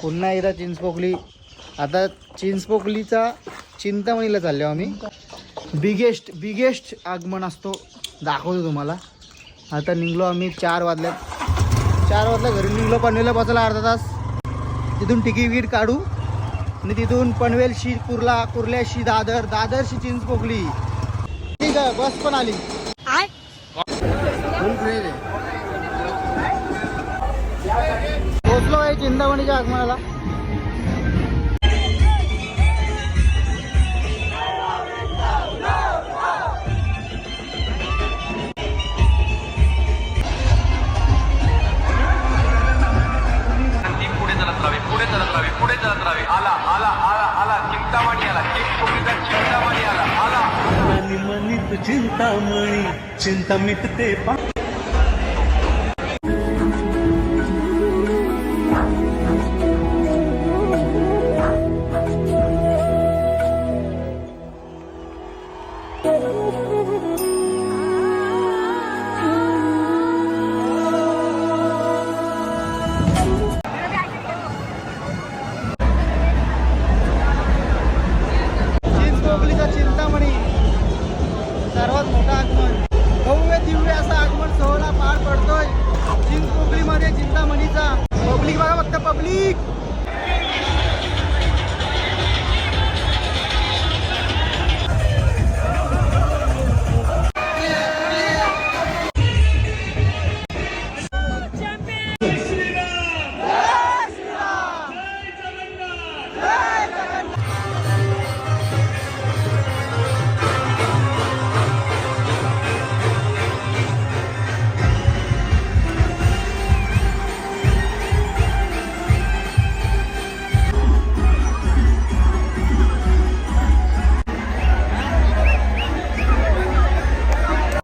पुन्हा एकदा चिंचपोकली. आता चिंचपोकलीचा चिंतामणीला चाललो आम्ही. बिगेस्ट आगमन असतो, दाखवतो तुम्हाला. आता निघलो आम्ही 4 वाजल्या घरी निघलो. पनवेलला बसायला अर्धा तास. तिथून तिकीट काढू आणि तिथून पनवेलशी कुर्ल्याशी दादरशी चिंचपोकली. ठीक आहे, बस पण आली. फुल क्रेज आहे. पोचलो आहे चिंतामणीच्या आगमनाला. पुढे चलत राहावे. आला चिंतामणी आला. चिंतामणी आला. मनी चिंतामणी चिंता मिटते